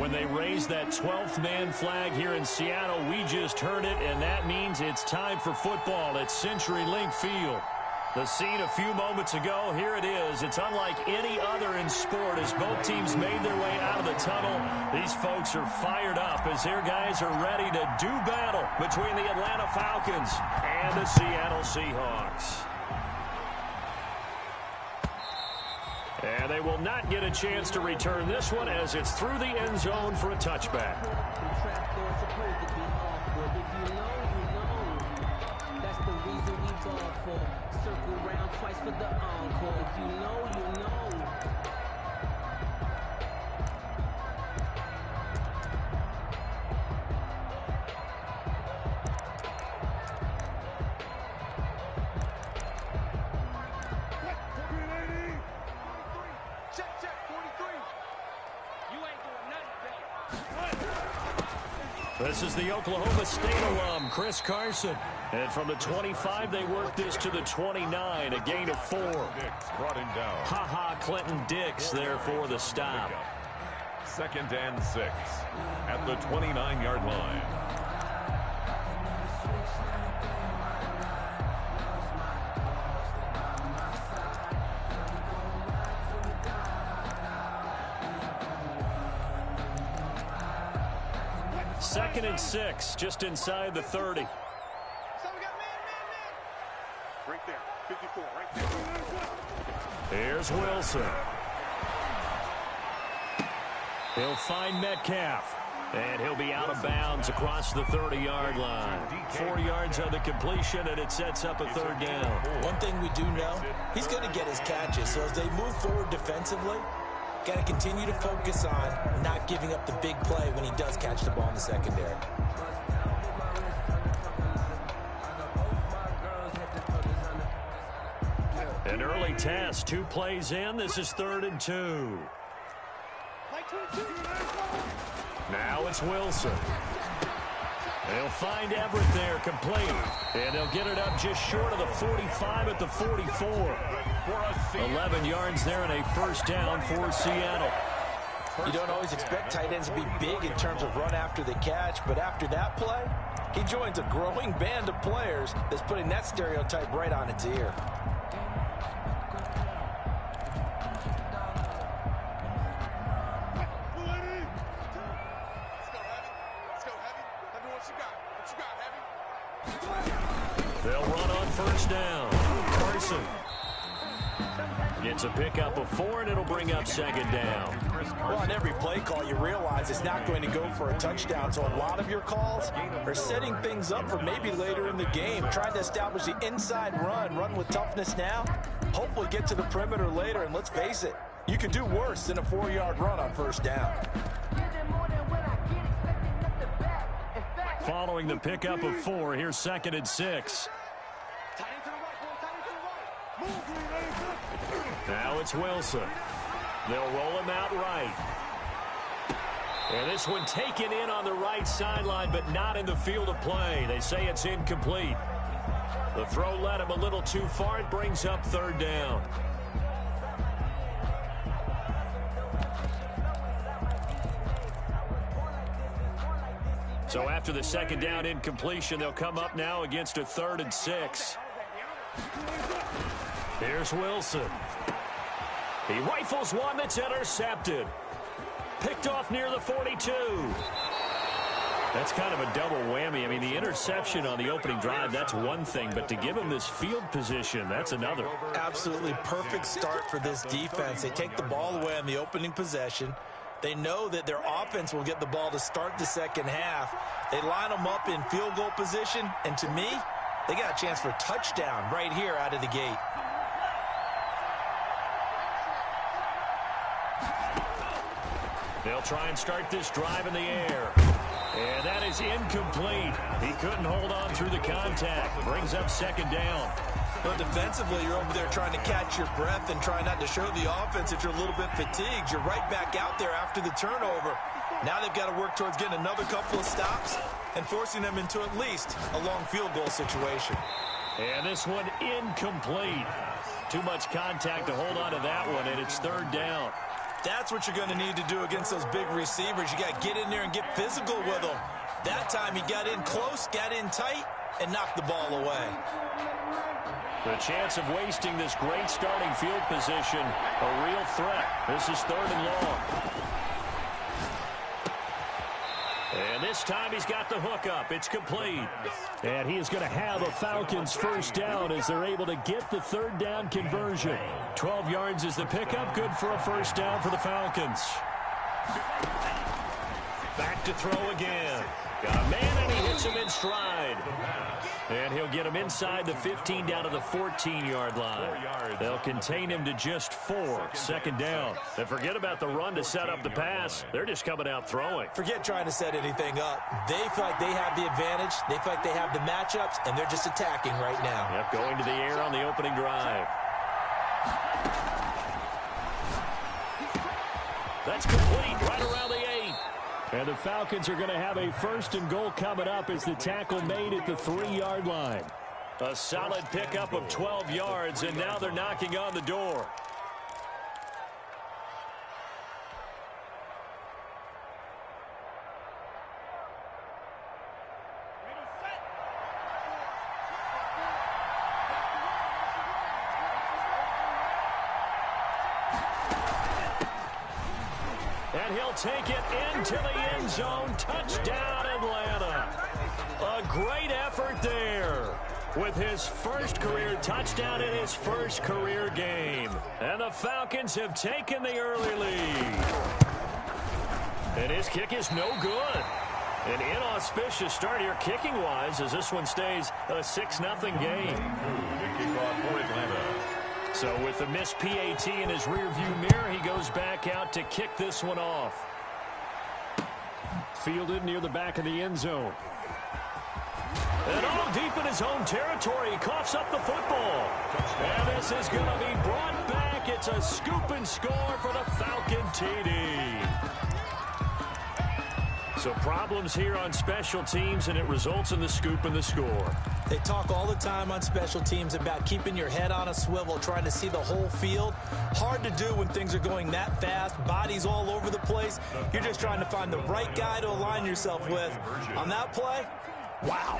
when they raise that 12th man flag here in Seattle, we just heard it, and that means it's time for football at CenturyLink Field. The scene a few moments ago, here it is. It's unlike any other in sport as both teams made their way out of the tunnel. These folks are fired up as their guys are ready to do battle between the Atlanta Falcons and the Seattle Seahawks. And they will not get a chance to return this one as it's through the end zone for a touchback. That's the reason we ball for. Circle round twice for the encore. If you know, you know. This is the Oklahoma State alum, Chris Carson. And from the 25, they work this to the 29, a gain of 4. Brought him down. Ha-ha, Clinton Dix there for the stop. 2nd and 6 at the 29-yard line. Second and 6, just inside the 30. Right there, 54, right there. Here's Wilson. He'll find Metcalf. And he'll be out of bounds across the 30-yard line. 4 yards on the completion, and it sets up a 3rd down. One thing we do know, he's going to get his catches. So as they move forward defensively, got to continue to focus on not giving up the big play when he does catch the ball in the secondary. An early test, 2 plays in. This is 3rd and 2. Now it's Wilson. They'll find Everett there, complete. And they'll get it up just short of the 45 at the 44. 11 yards there and a 1st down for Seattle. You don't always expect tight ends to be big in terms of run after the catch, but after that play, he joins a growing band of players that's putting that stereotype right on its ear. They'll run on 1st down. Carson gets a pickup of 4, and it'll bring up 2nd down. Well, on every play call, you realize it's not going to go for a touchdown, so a lot of your calls are setting things up for maybe later in the game, trying to establish the inside run with toughness now, hopefully get to the perimeter later, and let's face it, you could do worse than a 4-yard run on 1st down. Following the pickup of 4, here's 2nd and 6. Now it's Wilson. They'll roll him out right. And this one taken in on the right sideline, but not in the field of play. They say it's incomplete. The throw led him a little too far. It brings up 3rd down. So after the 2nd down incompletion, they'll come up now against a 3rd and 6. Here's Wilson. He rifles one that's intercepted. Picked off near the 42. That's kind of a double whammy. I mean, the interception on the opening drive, that's one thing. But to give him this field position, that's another. Absolutely perfect start for this defense. They take the ball away on the opening possession. They know that their offense will get the ball to start the 2nd half. They line them up in field goal position, and to me, they got a chance for a touchdown right here out of the gate. They'll try and start this drive in the air. And that is incomplete. He couldn't hold on through the contact. Brings up 2nd down. But defensively, you're over there trying to catch your breath and try not to show the offense that you're a little bit fatigued. You're right back out there after the turnover. Now they've got to work towards getting another couple of stops and forcing them into at least a long field goal situation. And this one incomplete. Too much contact to hold on to that one, and it's 3rd down. That's what you're going to need to do against those big receivers. You got to get in there and get physical with them. That time he got in close, got in tight, and knocked the ball away. The chance of wasting this great starting field position, a real threat. This is 3rd and long. And this time he's got the hook up. It's complete. And he is going to have a Falcons first down as they're able to get the 3rd down conversion. 12 yards is the pickup. Good for a first down for the Falcons. Back to throw again. Got a man, and he hits him in stride. And he'll get him inside the 15 down to the 14-yard line. They'll contain him to just 4. 2nd down. And forget about the run to set up the pass. They're just coming out throwing. Forget trying to set anything up. They feel like they have the advantage. They feel like they have the matchups, and they're just attacking right now. Yep, going to the air on the opening drive. That's complete right around the 8. And the Falcons are going to have a 1st and goal coming up as the tackle made at the 3-yard line. A solid pickup of 12 yards, and now they're knocking on the door. And he'll take it into the end zone. Touchdown, Atlanta. A great effort there with his first career touchdown in his first career game. And the Falcons have taken the early lead. And his kick is no good. An inauspicious start here kicking-wise as this one stays a 6-0 game. Kickoff for Atlanta. So with the missed PAT in his rearview mirror, he goes back out to kick this one off. Fielded near the back of the end zone. And all deep in his own territory, he coughs up the football. And this is going to be brought back. It's a scoop and score for the Falcon TD. So problems here on special teams, and it results in the scoop and the score. They talk all the time on special teams about keeping your head on a swivel, trying to see the whole field. Hard to do when things are going that fast, bodies all over the place. You're just trying to find the right guy to align yourself with. On that play, wow.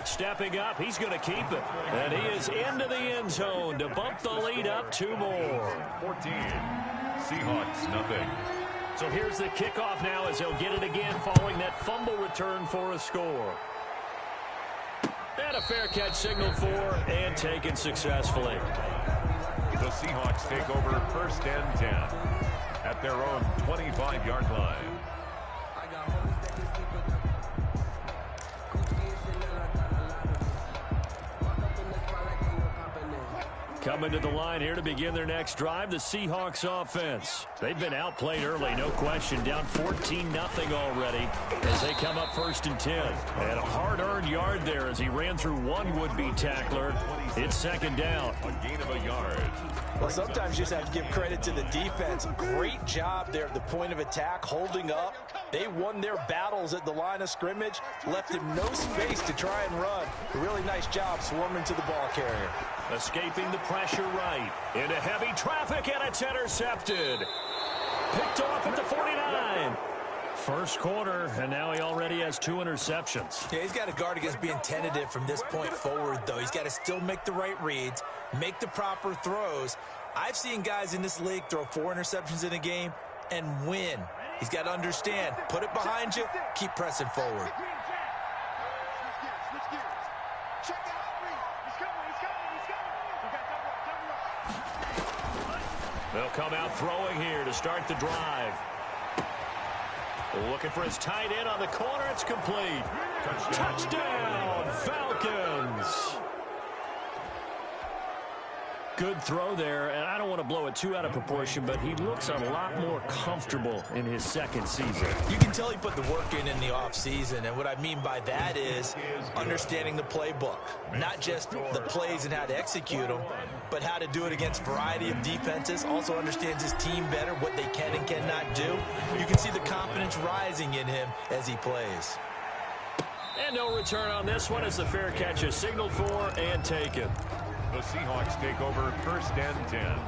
Stepping up, he's going to keep it. And he is into the end zone to bump the lead up 2 more. 14. Seahawks, nothing. So here's the kickoff now as they'll get it again following that fumble return for a score. And a fair catch signaled for and taken successfully. The Seahawks take over 1st and 10 at their own 25-yard line. Coming to the line here to begin their next drive, the Seahawks offense. They've been outplayed early, no question. Down 14-0 already as they come up 1st and 10. And a hard-earned yard there as he ran through one would-be tackler. It's 2nd down. A gain of a yard. Well, sometimes you just have to give credit to the defense. Great job there at the point of attack, holding up. They won their battles at the line of scrimmage, left him no space to try and run. A really nice job swarming to the ball carrier. Escaping the pressure right. Into heavy traffic, and it's intercepted. Picked off at the 49. First quarter, and now he already has 2 interceptions. Yeah, he's got to guard against being tentative from this point forward, though. He's got to still make the right reads, make the proper throws. I've seen guys in this league throw 4 interceptions in a game and win. He's got to understand, put it behind you, keep pressing forward. They'll come out throwing here to start the drive. Looking for his tight end on the corner. It's complete. Touchdown, Falcons. Good throw there, and I don't want to blow it too out of proportion, but he looks a lot more comfortable in his 2nd season. You can tell he put the work in the offseason, and what I mean by that is understanding the playbook. Not just the plays and how to execute them, but how to do it against a variety of defenses. Also understands his team better, what they can and cannot do. You can see the confidence rising in him as he plays. And no return on this one as the fair catch is signaled for and taken. The Seahawks take over 1st and 10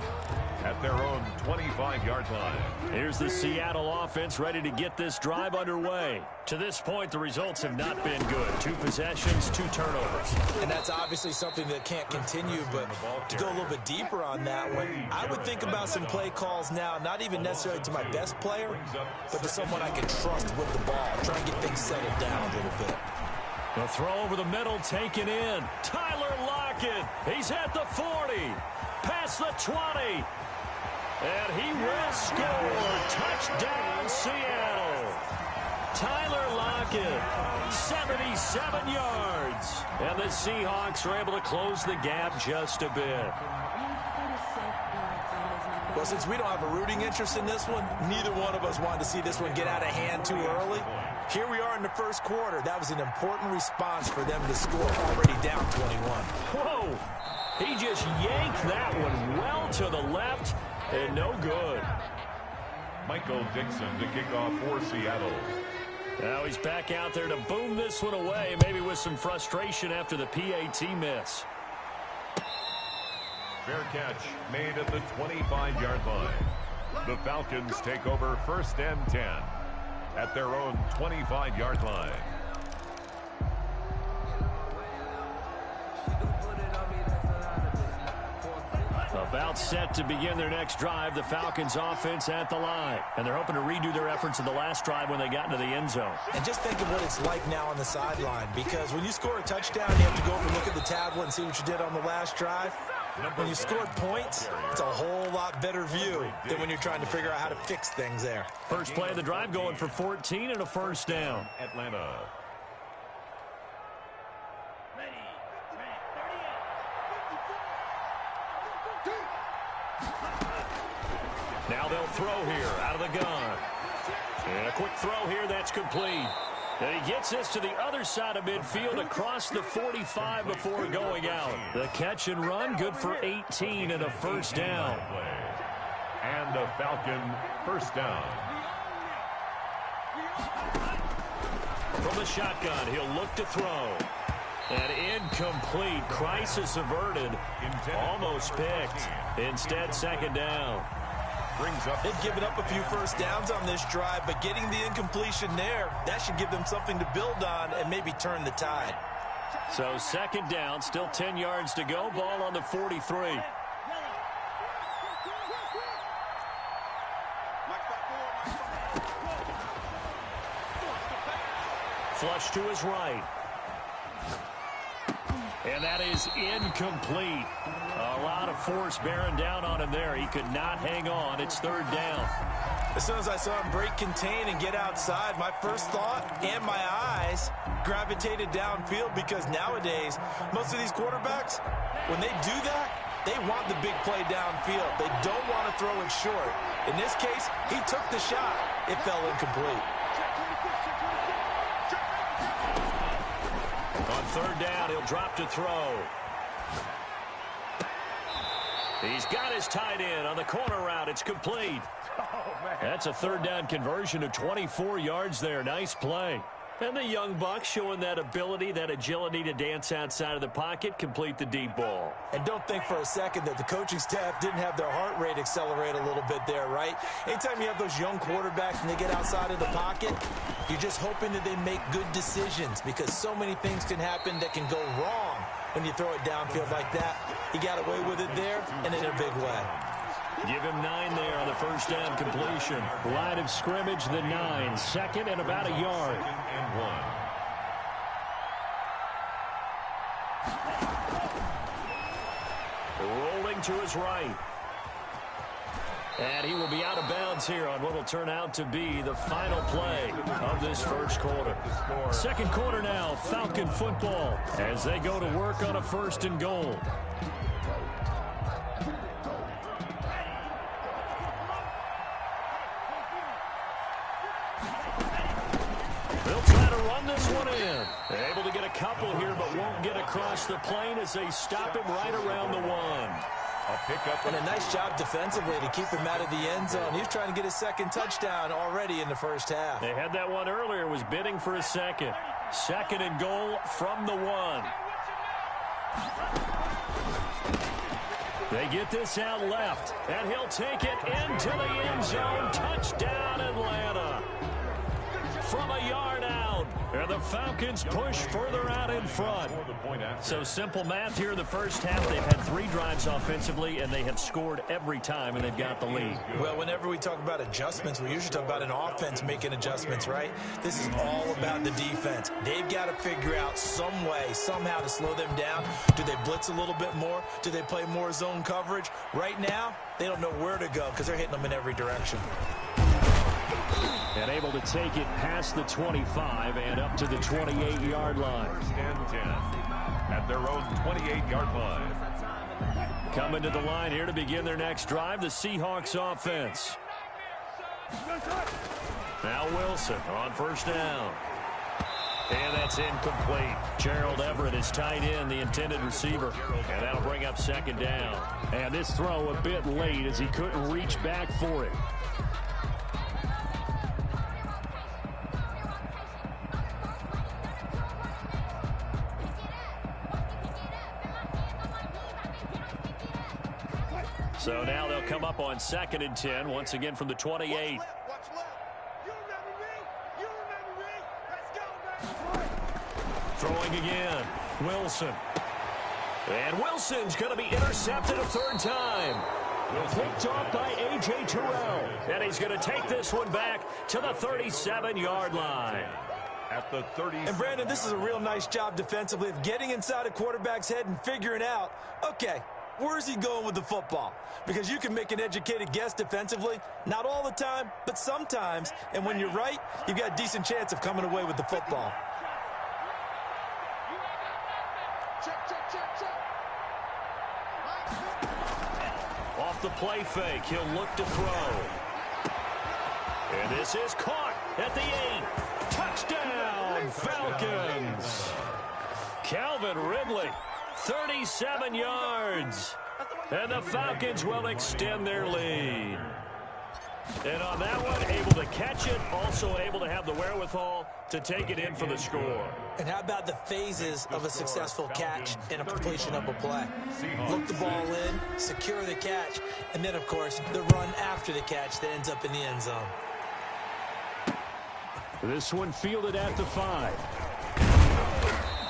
at their own 25-yard line. Here's the Seattle offense ready to get this drive underway. To this point, the results have not been good. 2 possessions, 2 turnovers. And that's obviously something that can't continue, but to go a little bit deeper on that one, I would think about some play calls now, not even necessarily to my best player, but to someone I can trust with the ball. Try and get things settled down a little bit. The throw over the middle, taken in. Tyler Lockett, he's at the 40, past the 20, and he will score. Touchdown, Seattle. Tyler Lockett, 77 yards. And the Seahawks are able to close the gap just a bit. Well, since we don't have a rooting interest in this one, neither one of us wanted to see this one get out of hand too early. Here we are in the first quarter. That was an important response for them to score, already down 21. Whoa! He just yanked that one well to the left, and no good. Michael Dixon to kick off for Seattle. Now he's back out there to boom this one away, maybe with some frustration after the PAT miss. Fair catch made at the 25-yard line. The Falcons take over 1st and 10 at their own 25-yard line. About set to begin their next drive, the Falcons offense at the line. And they're hoping to redo their efforts in the last drive when they got into the end zone. And just think of what it's like now on the sideline, because when you score a touchdown, you have to go over and look at the tablet and see what you did on the last drive. When you scored points, it's a whole lot better view than when you're trying to figure out how to fix things there. First play of the drive going for 14 and a first down. Atlanta. Now they'll throw here out of the gun. And a quick throw here, that's complete. And he gets this to the other side of midfield across the 45 before going out. The catch and run, good for 18 and a first down. And a Falcon first down. From the shotgun, he'll look to throw. And incomplete. Crisis averted. Almost picked. Instead, second down. They've given up a few first downs on this drive, but getting the incompletion there, that should give them something to build on and maybe turn the tide. So second down, still 10 yards to go. Ball on the 43. Flush to his right. And that is incomplete. A lot of force bearing down on him there. He could not hang on. It's third down. As soon as I saw him break contain and get outside, my first thought and my eyes gravitated downfield, because nowadays, most of these quarterbacks, when they do that, they want the big play downfield. They don't want to throw it short. In this case, he took the shot. It fell incomplete. On third down, he'll drop to throw. He's got his tight end on the corner route. It's complete. That's a third down conversion of 24 yards there. Nice play. And the young buck showing that ability, that agility to dance outside of the pocket, complete the deep ball. And don't think for a second that the coaching staff didn't have their heart rate accelerate a little bit there, right? Anytime you have those young quarterbacks and they get outside of the pocket, you're just hoping that they make good decisions, because so many things can happen that can go wrong when you throw it downfield like that. He got away with it there, and in a big way. Give him 9 there on the first down completion. Line of scrimmage, the 9. Second and about a yard. And 1. Rolling to his right. And he will be out of bounds here on what will turn out to be the final play of this first quarter. Second quarter now, Falcon football, as they go to work on a first and goal. They'll try to run this one in. They're able to get a couple here, but won't get across the plane as they stop him right around the 1. A pickup. And a nice job defensively to keep him out of the end zone. He was trying to get his second touchdown already in the first half. They had that one earlier, was bidding for a second. Second and goal from the 1. They get this out left, and he'll take it into the end zone. Touchdown, Atlanta. From a yard out, and the Falcons push further out in front. So simple math here in the first half. They've had 3 drives offensively, and they have scored every time, and they've got the lead. Well, whenever we talk about adjustments, we usually talk about an offense making adjustments, right? This is all about the defense. They've got to figure out some way, somehow to slow them down. Do they blitz a little bit more? Do they play more zone coverage? Right now, they don't know where to go because they're hitting them in every direction. And able to take it past the 25 and up to the 28-yard line. First and 10 at their own 28-yard line. Coming to the line here to begin their next drive, the Seahawks offense. Now Wilson on first down. And that's incomplete. Gerald Everett is tight end, the intended receiver. And that'll bring up second down. And this throw a bit late as he couldn't reach back for it. So now they'll come up on 2nd and 10, once again from the 28. Throwing again, Wilson. And Wilson's going to be intercepted a 3rd time. Picked off by A.J. Terrell. And he's going to take this one back to the 37-yard line. At the 30. And Brandon, this is a real nice job defensively of getting inside a quarterback's head and figuring out, okay, where's he going with the football? Because you can make an educated guess defensively, not all the time, but sometimes. And when you're right, you've got a decent chance of coming away with the football. Off the play fake, he'll look to throw. And this is caught at the 8. Touchdown, Falcons. Calvin Ridley, 37 yards. And the Falcons will extend their lead. And on that one, able to catch it, also able to have the wherewithal to take it in for the score. And how about the phases of a successful catch and a completion of a play? Look the ball in, secure the catch, and then, of course, the run after the catch that ends up in the end zone. This one fielded at the 5.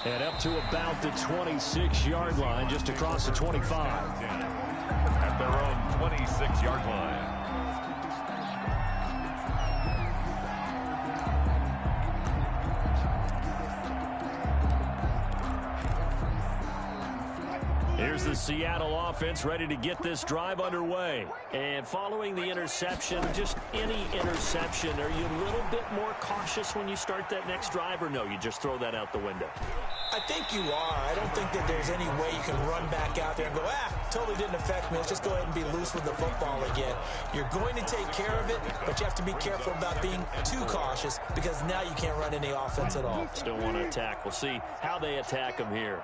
And up to about the 26-yard line, just across the 25. At their own 26-yard line. Here's the Seattle offense ready to get this drive underway. And following the interception, just any interception, are you a little bit more cautious when you start that next drive, or no, you just throw that out the window? I think you are. I don't think that there's any way you can run back out there and go, totally didn't affect me. Let's just go ahead and be loose with the football again. You're going to take care of it, but you have to be careful about being too cautious because now you can't run any offense at all. Still want to attack. We'll see how they attack them here.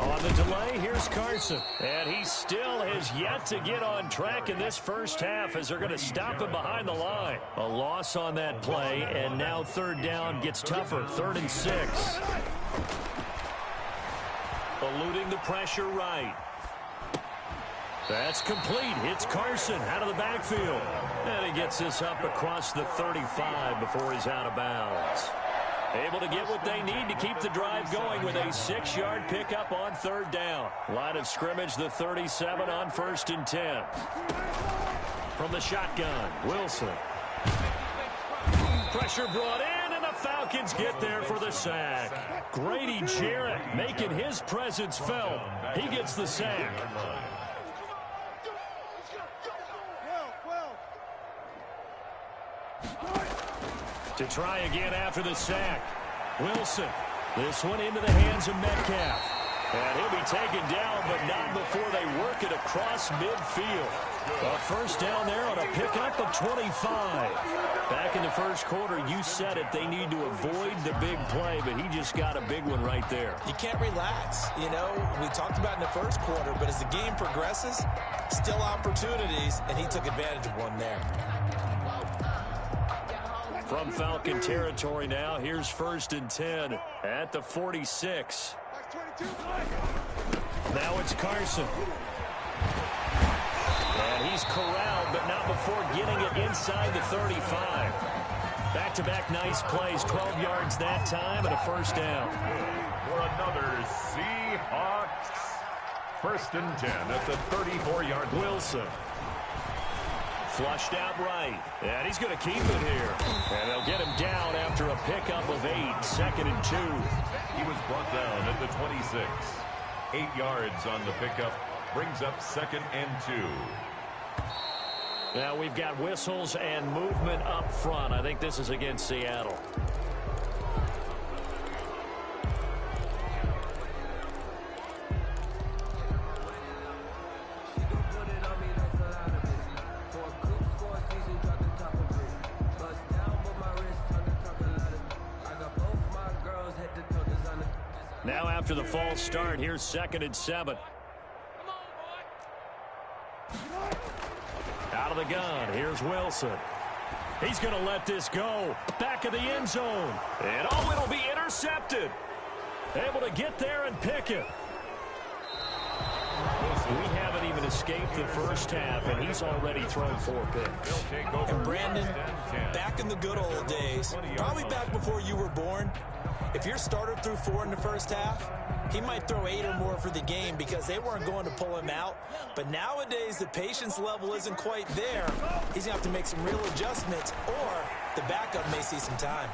On the delay, here's Carson. And he still has yet to get on track in this first half as they're going to stop him behind the line. A loss on that play, and now 3rd down gets tougher. 3rd and 6. Eluding the pressure right. That's complete. It's Carson out of the backfield. And he gets this up across the 35 before he's out of bounds. Able to get what they need to keep the drive going with a 6-yard pickup on 3rd down. Line of scrimmage, the 37 on 1st and 10. From the shotgun, Wilson. Pressure brought in, and the Falcons get there for the sack. Grady Jarrett making his presence felt. He gets the sack. To try again after the sack. Wilson. This one into the hands of Metcalf. And he'll be taken down, but not before they work it across midfield. A first down there on a pickup of 25. Back in the first quarter, you said it, they need to avoid the big play, but he just got a big one right there. You can't relax. You know, we talked about in the first quarter, but as the game progresses, still opportunities, and he took advantage of one there. From Falcon territory now, here's 1st and 10 at the 46. Now it's Carson. And he's corralled, but not before getting it inside the 35. Back-to-back nice plays, 12 yards that time, and a first down. For another Seahawks. 1st and 10 at the 34-yard line. Wilson. Flushed out right. And he's going to keep it here. And they'll get him down after a pickup of 8. 2nd and 2. He was brought down at the 26. 8 yards on the pickup. Brings up 2nd and 2. Now we've got whistles and movement up front. I think this is against Seattle. Now after the false start, here's 2nd and 7. Out of the gun, here's Wilson. He's going to let this go. Back of the end zone. And oh, it'll be intercepted. Able to get there and pick it. We haven't even escaped the first half, and he's already thrown 4 picks. And Brandon, back in the good old days, probably back before you were born, if your starter threw 4 in the first half, he might throw 8 or more for the game because they weren't going to pull him out. But nowadays, the patience level isn't quite there. He's going to have to make some real adjustments, or the backup may see some time.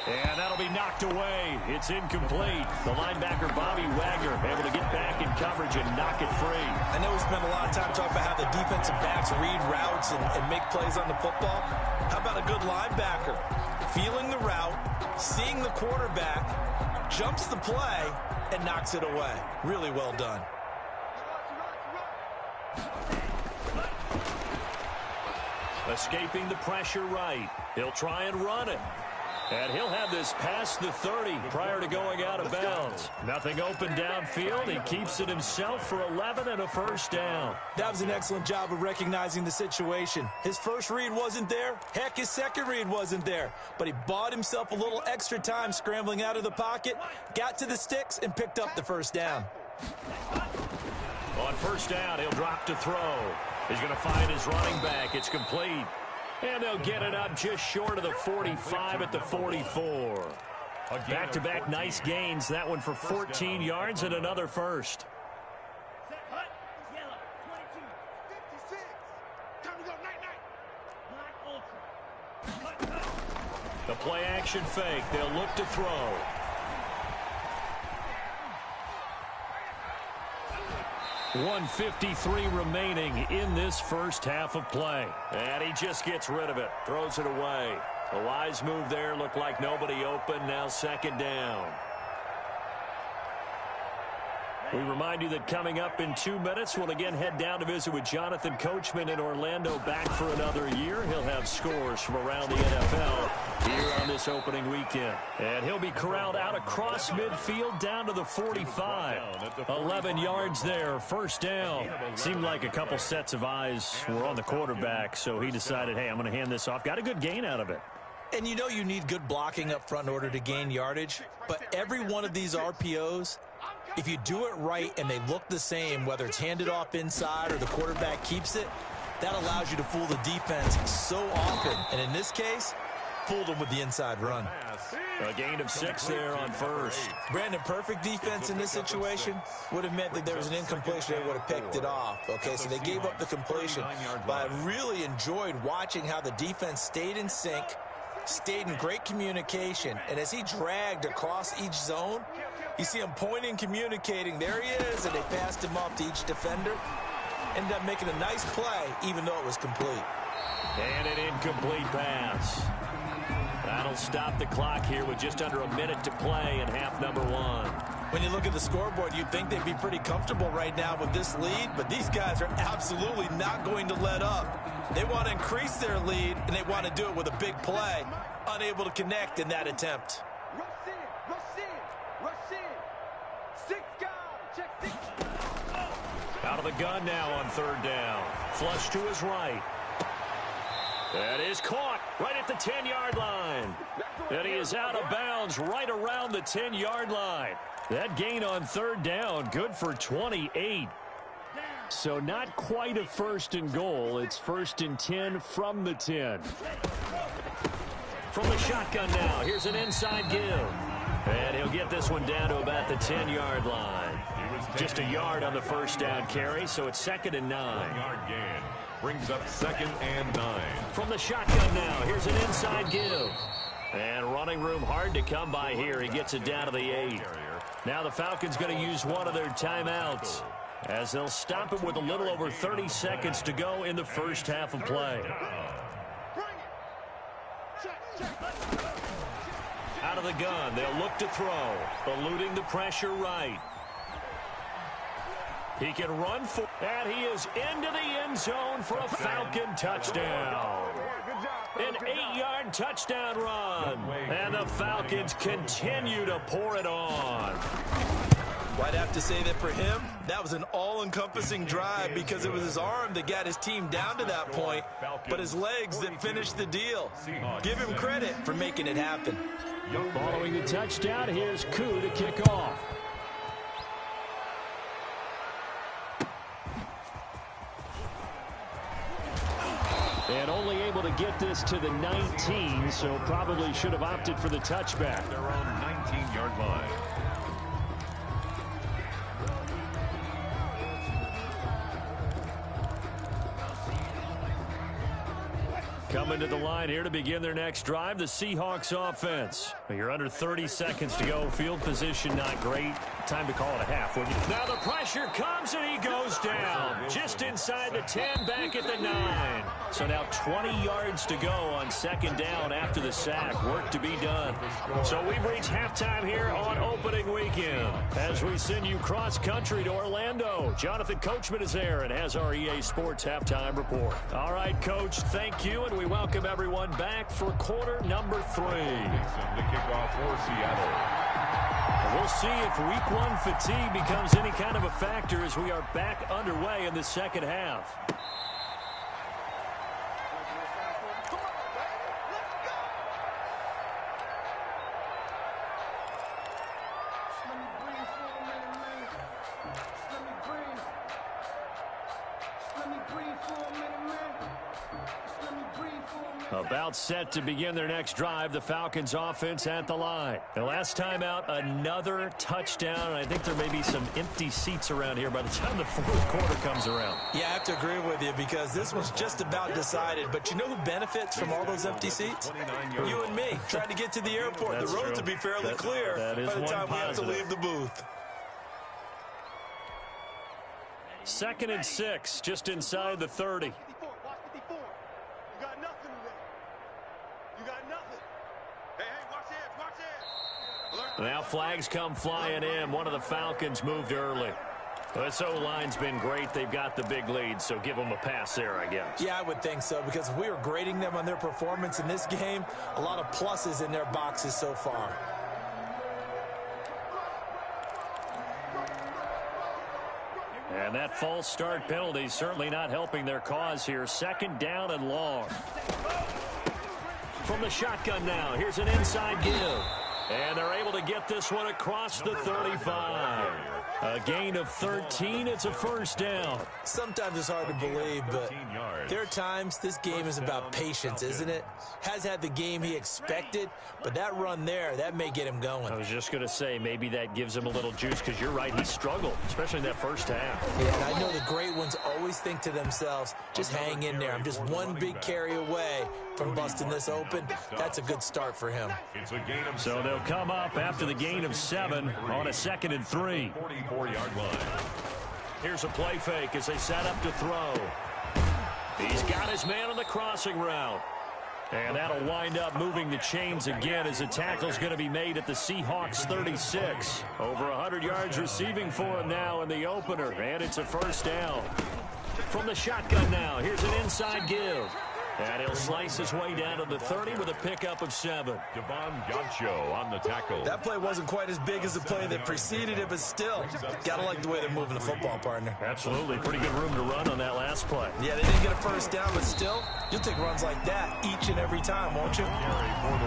And that'll be knocked away. It's incomplete. The linebacker, Bobby Wagner, able to get back in coverage and knock it free. I know we spent a lot of time talking about how the defensive backs read routes and make plays on the football. How about a good linebacker? Feeling the route, seeing the quarterback, jumps the play, and knocks it away. Really well done. Escaping the pressure right. He'll try and run it. And he'll have this past the 30 prior to going out of bounds. Nothing open downfield. He keeps it himself for 11 and a first down. That was an excellent job of recognizing the situation. His first read wasn't there. Heck, his second read wasn't there. But he bought himself a little extra time scrambling out of the pocket, got to the sticks, and picked up the first down. On first down, he'll drop to throw. He's going to find his running back. It's complete. And they'll get it up just short of the 45 at the 44. Back-to-back nice gains. That one for 14 yards and another first. The play-action fake. They'll look to throw. .153 remaining in this first half of play. And he just gets rid of it. Throws it away. A wise move there. Looked like nobody open. Now 2nd down. We remind you that coming up in 2 minutes, we'll again head down to visit with Jonathan Coachman in Orlando, back for another year. He'll have scores from around the NFL here on this opening weekend. And he'll be corralled out across midfield down to the 45. 11 yards there, first down. Seemed like a couple sets of eyes were on the quarterback, so he decided, hey, I'm going to hand this off. Got a good gain out of it. And you know you need good blocking up front in order to gain yardage, but every one of these RPOs, if you do it right and they look the same, whether it's handed off inside or the quarterback keeps it, that allows you to fool the defense so often. And in this case, fooled them with the inside run. A gain of 6 there on first. Brandon, perfect defense in this situation would have meant that there was an incompletion. They would have picked it off. Okay, so they gave up the completion. But I really enjoyed watching how the defense stayed in sync, stayed in great communication. And as he dragged across each zone, you see him pointing, communicating. There he is, and they passed him off to each defender. Ended up making a nice play, even though it was complete. And an incomplete pass. That'll stop the clock here with just under a minute to play in half number 1. When you look at the scoreboard, you'd think they'd be pretty comfortable right now with this lead, but these guys are absolutely not going to let up. They want to increase their lead, and they want to do it with a big play. Unable to connect in that attempt. Out of the gun now on 3rd down. Flush to his right. That is caught right at the 10-yard line. And he is out of bounds right around the 10-yard line. That gain on third down, good for 28. So not quite a first and goal. It's 1st and 10 from the 10. From the shotgun now, here's an inside give. And he'll get this one down to about the 10-yard line. Just a yard on the first down carry, so it's 2nd and 9. Yard gain brings up 2nd and 9. From the shotgun now, here's an inside give. And running room hard to come by here. He gets it down to the 8. Now the Falcons going to use one of their timeouts, as they'll stop him with a little over 30 seconds to go in the first half of play. Out of the gun, they'll look to throw, eluding the pressure right. He can run for, and he is into the end zone for a Falcon touchdown. An 8-yard touchdown run, and the Falcons continue to pour it on. Well, I'd have to say that for him, that was an all-encompassing drive because it was his arm that got his team down to that point, but his legs that finished the deal. Give him credit for making it happen. Following the touchdown, here's Koo to kick off. And only able to get this to the 19, so probably should have opted for the touchback. Their own 19-yard line. Coming to the line here to begin their next drive, the Seahawks offense. You're under 30 seconds to go. Field position not great. Time to call it a half. Now the pressure comes and he goes down. Just inside the 10, back at the 9. So now 20 yards to go on 2nd down after the sack. Work to be done. So we've reached halftime here on opening weekend. As we send you cross-country to Orlando, Jonathan Coachman is there and has our EA Sports halftime report. All right, Coach, thank you, and we welcome everyone back for quarter number 3. The kickoff for Seattle. We'll see if week 1 fatigue becomes any kind of a factor as we are back underway in the second half. About set to begin their next drive, the Falcons offense at the line. The last time out, another touchdown, and I think there may be some empty seats around here by the time the fourth quarter comes around. Yeah, I have to agree with you because this one's just about decided. But you know who benefits from all those empty seats? You and me, trying to get to the airport. The roads will be fairly clear by the time we have to leave the booth. 2nd and 6, just inside the 30. Now flags come flying in. One of the Falcons moved early. This O-line's been great. They've got the big lead, so give them a pass there, I guess. Yeah, I would think so, because if we were grading them on their performance in this game, a lot of pluses in their boxes so far. And that false start penalty certainly not helping their cause here. 2nd down and long. From the shotgun now, here's an inside give. And they're able to get this one across the 35. A gain of 13. It's a first down. Sometimes it's hard to believe, but there are times this game is about patience, isn't it? Has had the game he expected, but that run there, that may get him going. I was just going to say, maybe that gives him a little juice, because you're right, he struggled, especially in that first half. Yeah, and I know the great ones always think to themselves, just hang in there. I'm just one big carry away from busting this open. That's a good start for him. So they'll come up after the gain of 7 on a 2nd and 3. 44-yard line. Here's a play fake as they set up to throw. He's got his man on the crossing route. And that'll wind up moving the chains again as the tackle's going to be made at the Seahawks 36. Over 100 yards receiving for him now in the opener, and it's a first down. From the shotgun now, here's an inside give. And he'll slice his way down to the 30 with a pickup of 7. TrapGodKen's on the tackle. That play wasn't quite as big as the play that preceded it, but still, got to like the way they're moving the football, partner. Absolutely. Pretty good room to run on that last play. Yeah, they didn't get a first down, but still, you'll take runs like that each and every time, won't you?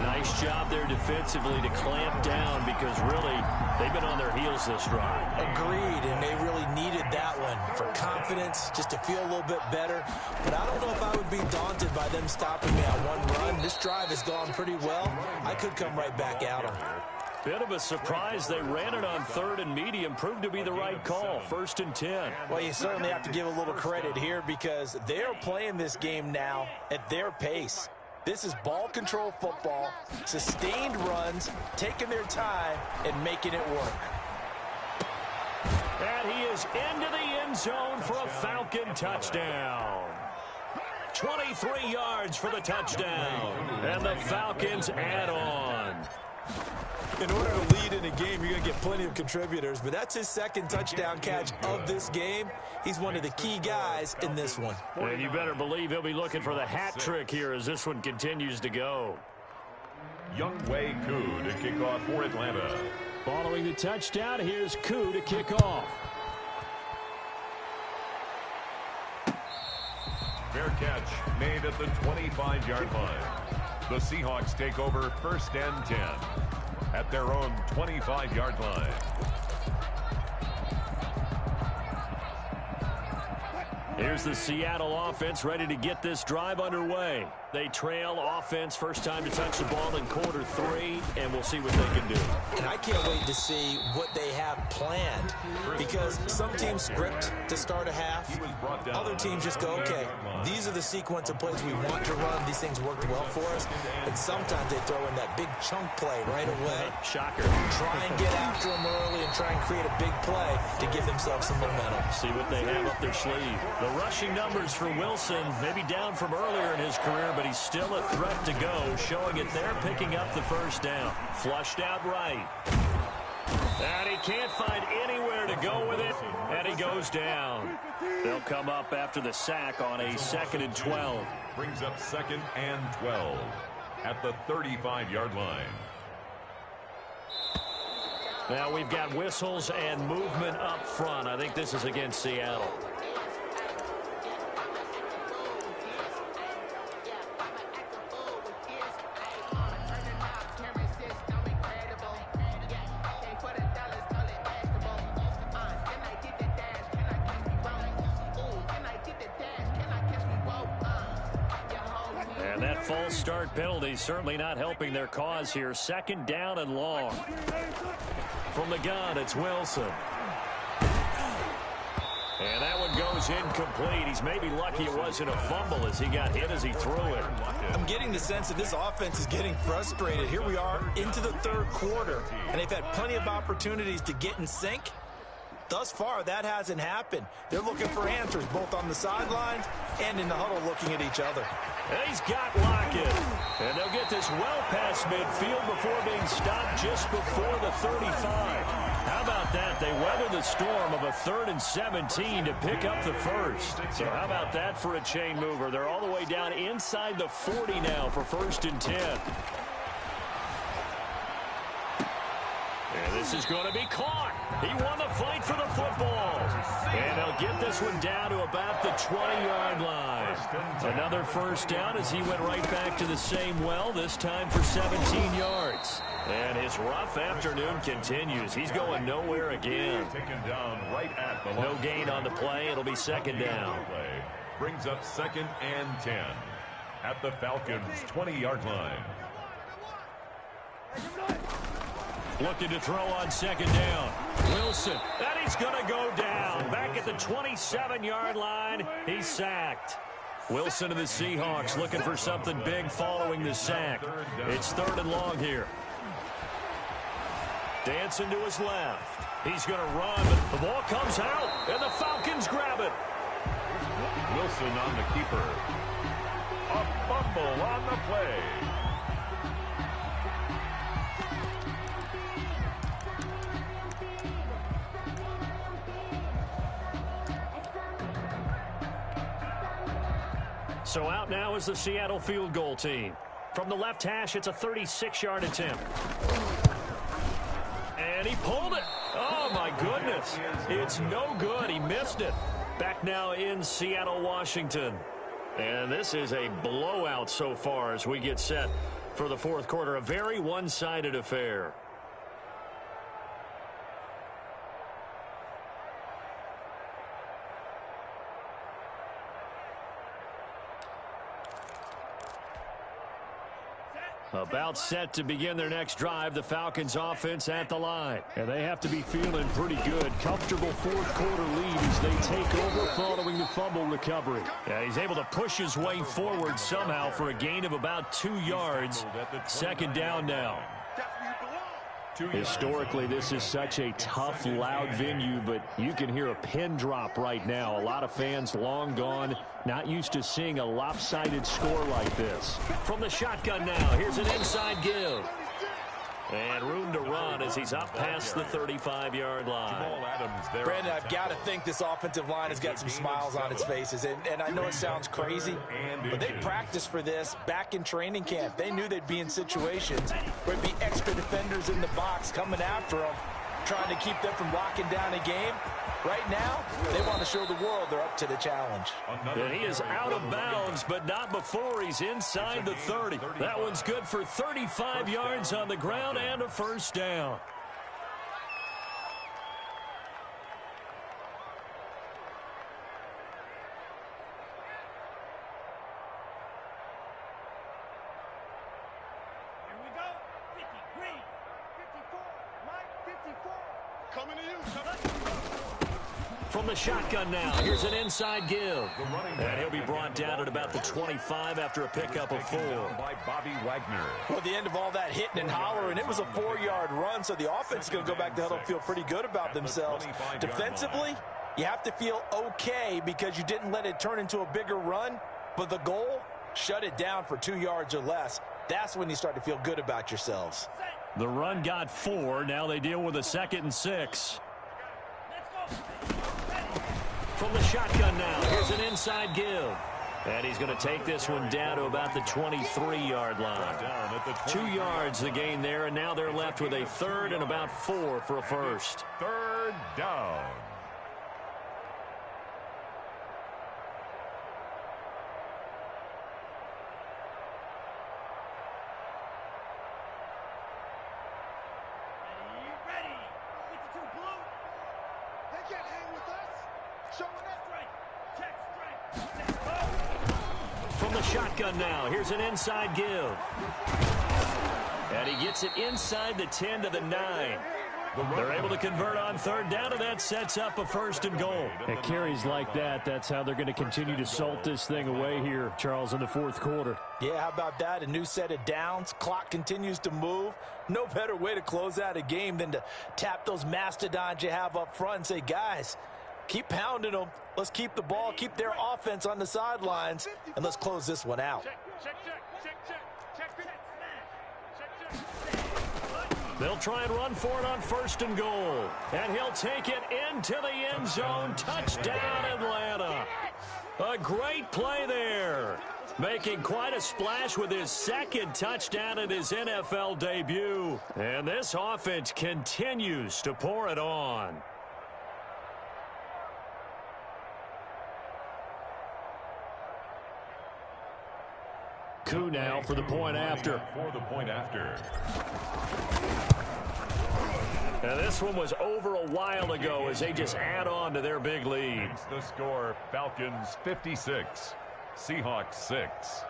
Nice job there defensively to clamp down because really they've been on their heels this drive. Agreed, and they really needed that one for confidence, just to feel a little bit better. But I don't know if I would be daunted by them stopping me on one run. This drive has gone pretty well. I could come right back at them. Bit of a surprise. They ran it on 3rd and medium. Proved to be the right call. 1st and 10. Well, you certainly have to give a little credit here because they're playing this game now at their pace. This is ball control football, sustained runs, taking their time, and making it work. And he is into the end zone for a Falcon touchdown. 23 yards for the touchdown. And the Falcons add on. In order to lead in a game, you're going to get plenty of contributors, but that's his 2nd touchdown catch of this game. He's one of the key guys in this one. And you better believe he'll be looking for the hat trick here as this one continues to go. Younghoe Koo to kick off for Atlanta. Following the touchdown, here's Koo to kick off. Fair catch made at the 25-yard line. The Seahawks take over 1st and 10 at their own 25-yard line. Here's the Seattle offense ready to get this drive underway. They trail offense first time to touch the ball in quarter 3, and we'll see what they can do. And I can't wait to see what they have planned because some teams script to start a half. Other teams just go, okay, these are the sequence of plays we want to run. These things worked well for us. And sometimes they throw in that big chunk play right away. Shocker. Try and get after them early and try and create a big play to give themselves some momentum. See what they have up their sleeve. The rushing numbers for Wilson, maybe down from earlier in his career, but he's still a threat to go, showing it there, picking up the first down. Flushed out right. And he can't find anywhere to go with it, and he goes down. They'll come up after the sack on a 2nd and 12. Brings up 2nd and 12 at the 35-yard line. Now we've got whistles and movement up front. I think this is against Seattle. And that false start penalty certainly not helping their cause here. 2nd down and long. From the gun, it's Wilson. And that one goes incomplete. He's maybe lucky it wasn't a fumble as he got hit as he threw it. I'm getting the sense that this offense is getting frustrated. Here we are into the 3rd quarter, and they've had plenty of opportunities to get in sync. Thus far, that hasn't happened. They're looking for answers both on the sidelines and in the huddle looking at each other. And he's got Lockett. And they'll get this well past midfield before being stopped just before the 35. How about that? They weather the storm of a 3rd and 17 to pick up the first. So how about that for a chain mover? They're all the way down inside the 40 now for 1st and 10. And this is going to be caught. He won the fight for the football. And they'll get this one down to about the 20-yard line. Another first down as he went right back to the same well, this time for 17 yards. And his rough afternoon continues. He's going nowhere again. Taken down right at the No gain on the play. It'll be 2nd down. Brings up 2nd and 10 at the Falcons' 20-yard line. Looking to throw on 2nd down. Wilson, and he's going to go down. Back at the 27-yard line, he's sacked. Wilson of the Seahawks looking for something big following the sack. It's 3rd and long here. Dancing to his left. He's going to run, but the ball comes out, and the Falcons grab it. Wilson on the keeper. A fumble on the play. So out now is the Seattle field goal team. From the left hash, it's a 36-yard attempt. And he pulled it. Oh, my goodness. It's no good. He missed it. Back now in Seattle, Washington. And this is a blowout so far as we get set for the fourth quarter. A very one-sided affair. About set to begin their next drive, the Falcons offense at the line. And they have to be feeling pretty good. Comfortable fourth quarter lead as they take over following the fumble recovery. Yeah, he's able to push his way forward somehow for a gain of about 2 yards. Second down now. Historically, this is such a tough, loud venue, but you can hear a pin drop right now. A lot of fans long gone, not used to seeing a lopsided score like this. From the shotgun now, here's an inside give. And room to run as he's up past the 35-yard line. Brandon, I've got to think this offensive line has got some smiles on its faces. And I know it sounds crazy, but they practiced for this back in training camp. They knew they'd be in situations where there'd be extra defenders in the box coming after them, trying to keep them from locking down a game. Right now, they want to show the world they're up to the challenge. And he is out of bounds, but not before he's inside the 30. That one's good for 35 yards on the ground and a first down. Here we go. 50, green. 54, Mike, 54. Coming to you, From the shotgun now, here's an inside give. And he'll be brought down at about the 25 after a pickup of 4. By Bobby Wagner. Well, at the end of all that hitting and hollering, it was a 4-yard run, so the offense is going to go back to huddle, feel pretty good about themselves. Defensively, you have to feel okay because you didn't let it turn into a bigger run, but the goal, shut it down for 2 yards or less. That's when you start to feel good about yourselves. The run got 4. Now they deal with a 2nd and 6. From the shotgun now, here's an inside give. And he's going to take this one down to about the 23-yard line. 2 yards the gain there, and now they're left with a 3rd and about 4 for a first. 3rd down. From the shotgun now, here's an inside give. And he gets it inside the 10 to the 9. They're able to convert on 3rd down, and that sets up a 1st and goal. It carries like that. That's how they're going to continue to salt this thing away here, Charles, in the fourth quarter. Yeah, how about that? A new set of downs. Clock continues to move. No better way to close out a game than to tap those mastodons you have up front and say, guys, keep pounding them. Let's keep the ball, keep their offense on the sidelines, and let's close this one out. They'll try and run for it on 1st and goal. And he'll take it into the end zone. Touchdown, Atlanta. A great play there. Making quite a splash with his 2nd touchdown in his NFL debut. And this offense continues to pour it on. Koo now for the point after. And this one was over a while ago as they just add on to their big lead. The score, Falcons 56, Seahawks 6.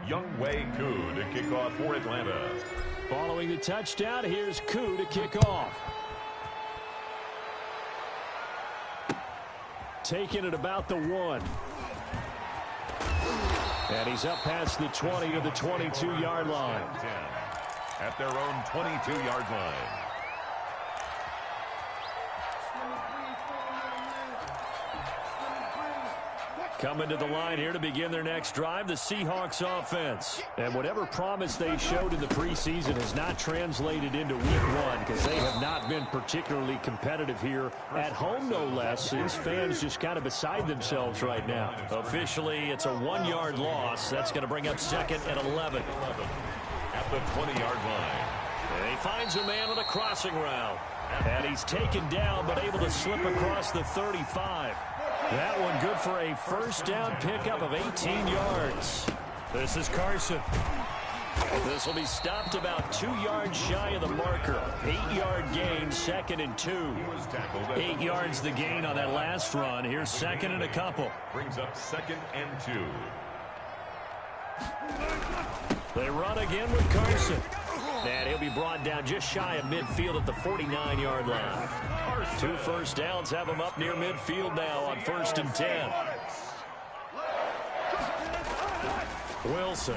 Younghoe Koo to kick off for Atlanta. Following the touchdown, here's Koo to kick off. Taking it about the 1. And he's up past the 20 to the 22-yard line. At their own 22-yard line. Coming to the line here to begin their next drive, the Seahawks offense. And whatever promise they showed in the preseason has not translated into week one because they have not been particularly competitive here at home, no less. These fans just kind of beside themselves right now. Officially, it's a 1-yard loss. That's going to bring up second and 11. At the 20-yard line. And he finds a man on a crossing route. And he's taken down but able to slip across the 35. That one good for a first down pickup of 18 yards. This is Carson. This will be stopped about 2 yards shy of the marker. 8-yard gain, second and 2. 8 yards the gain on that last run. Here's second and a couple. Brings up second and 2. They run again with Carson. And he'll be brought down just shy of midfield at the 49-yard line. 2 first downs have him up near midfield now on 1st and 10. Wilson.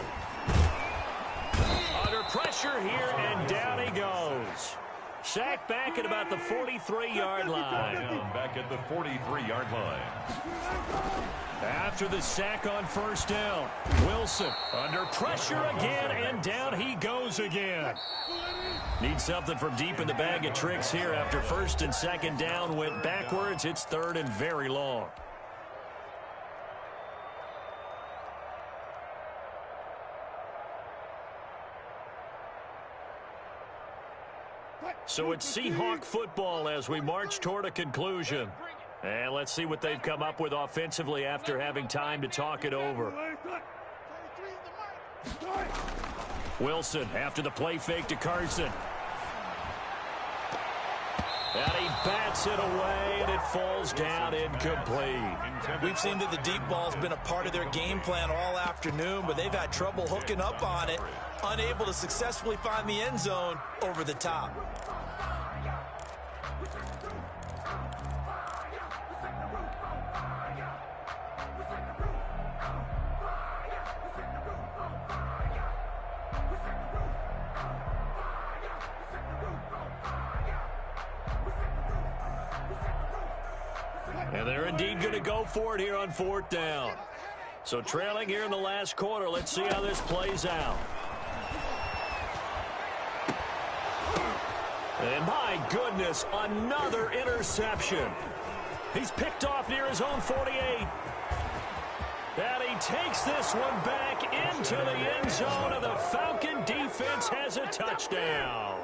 Under pressure here, and down he goes. Sacked back at about the 43-yard line. Down back at the 43-yard line. After the sack on first down, Wilson under pressure again, and down he goes again. Need something from deep in the bag of tricks here after first and second down went backwards. It's third and very long. So it's Seahawk football as we march toward a conclusion. And let's see what they've come up with offensively after having time to talk it over. Wilson after the play fake to Carson. And he bats it away, and it falls down incomplete. We've seen that the deep ball's been a part of their game plan all afternoon, but they've had trouble hooking up on it, unable to successfully find the end zone over the top. And they're indeed going to go for it here on 4th down. So trailing here in the last quarter. Let's see how this plays out. And my goodness, another interception. He's picked off near his own 48. And he takes this one back into the end zone, and the Falcon defense has a touchdown.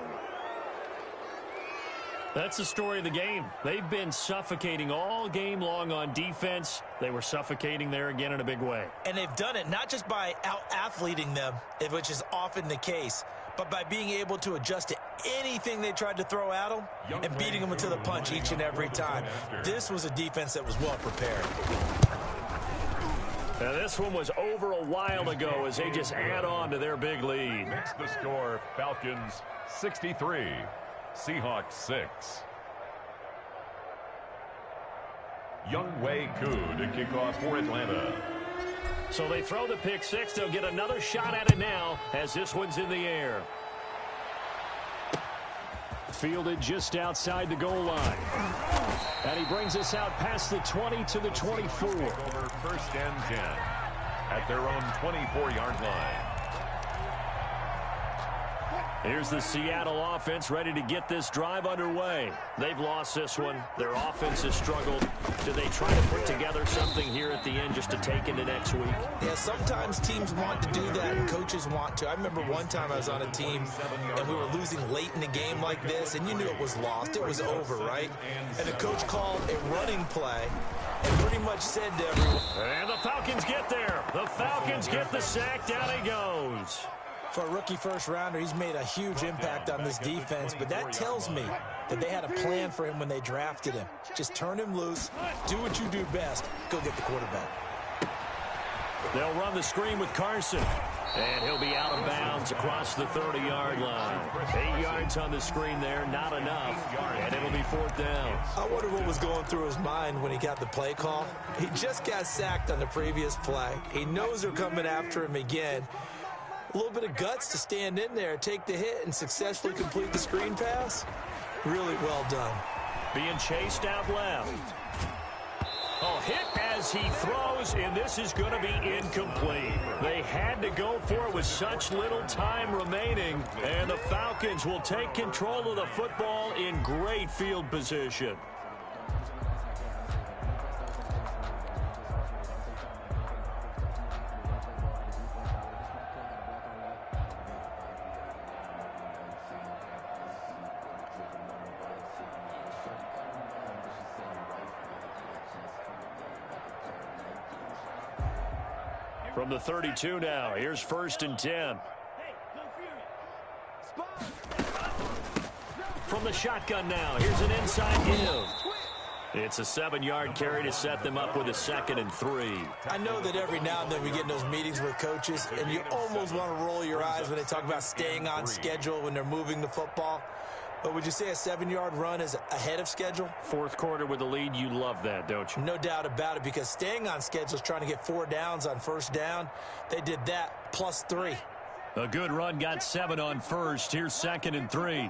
That's the story of the game. They've been suffocating all game long on defense. They were suffocating there again in a big way. And they've done it not just by out-athleting them, which is often the case, but by being able to adjust to anything they tried to throw at them and beating them to the punch each and every time. This was a defense that was well prepared. Now this one was over a while ago as they just add on to their big lead. Next the score, Falcons 63. Seahawks 6. Younghoe Koo to kick off for Atlanta. So they throw the pick six. They'll get another shot at it now as this one's in the air. Fielded just outside the goal line. And he brings us out past the 20 to the 24. Over 1st and 10 at their own 24-yard line. Here's the Seattle offense ready to get this drive underway. They've lost this one. Their offense has struggled. Do they try to put together something here at the end just to take into next week? Yeah, sometimes teams want to do that and coaches want to. I remember one time I was on a team and we were losing late in the game like this, and you knew it was lost. It was over, right? And the coach called a running play and pretty much said to everyone. And the Falcons get there. The Falcons get the sack. Down he goes. For a rookie first-rounder, he's made a huge impact on this defense, but that tells me that they had a plan for him when they drafted him. Just turn him loose, do what you do best, go get the quarterback. They'll run the screen with Carson, and he'll be out of bounds across the 30-yard line. 8 yards on the screen there, not enough, and it'll be 4th down. I wonder what was going through his mind when he got the play call. He just got sacked on the previous play. He knows they're coming after him again. A little bit of guts to stand in there, take the hit, and successfully complete the screen pass. Really well done. Being chased out left. Oh, hit as as he throws, and this is going to be incomplete. They had to go for it with such little time remaining, and the Falcons will take control of the football in great field position. From the 32 now, here's 1st and 10. From the shotgun now, here's an inside give. It's a 7-yard carry to set them up with a 2nd and 3. I know that every now and then we get in those meetings with coaches, and you almost want to roll your eyes when they talk about staying on schedule when they're moving the football. But would you say a 7-yard run is ahead of schedule? Fourth quarter with the lead, you love that, don't you? No doubt about it, because staying on schedule is trying to get 4 downs on 1st down. They did that plus 3. A good run, got 7 on 1st. Here's 2nd and 3.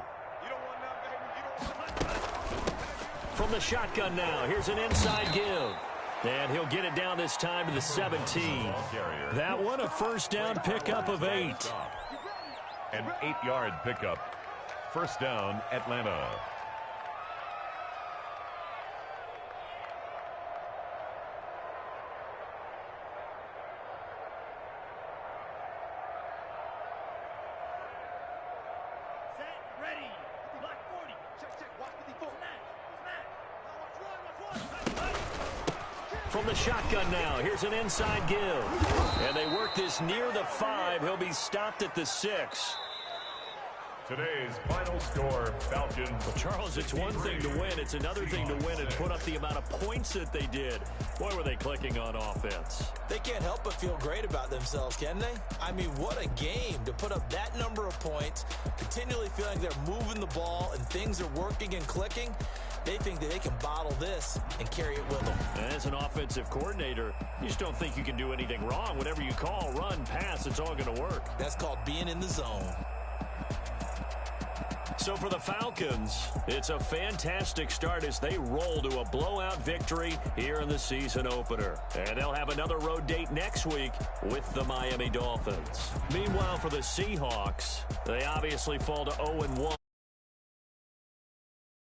From the shotgun now, here's an inside give. And he'll get it down this time to the 17. That one a 1st down pickup of 8. An 8-yard pickup. 1st down, Atlanta. Set, ready. Block 40. Check. Watch 54. Smash. From the shotgun now, here's an inside give. And they work this near the 5. He'll be stopped at the 6. Today's final score, Falcons. Well, Charles, it's one thing to win. It's another thing to win and put up the amount of points that they did. Boy, were they clicking on offense. They can't help but feel great about themselves, can they? I mean, what a game to put up that number of points, continually feeling they're moving the ball and things are working and clicking. They think that they can bottle this and carry it with them. And as an offensive coordinator, you just don't think you can do anything wrong. Whatever you call, run, pass, it's all going to work. That's called being in the zone. So for the Falcons, it's a fantastic start as they roll to a blowout victory here in the season opener. And they'll have another road date next week with the Miami Dolphins. Meanwhile, for the Seahawks, they obviously fall to 0-1.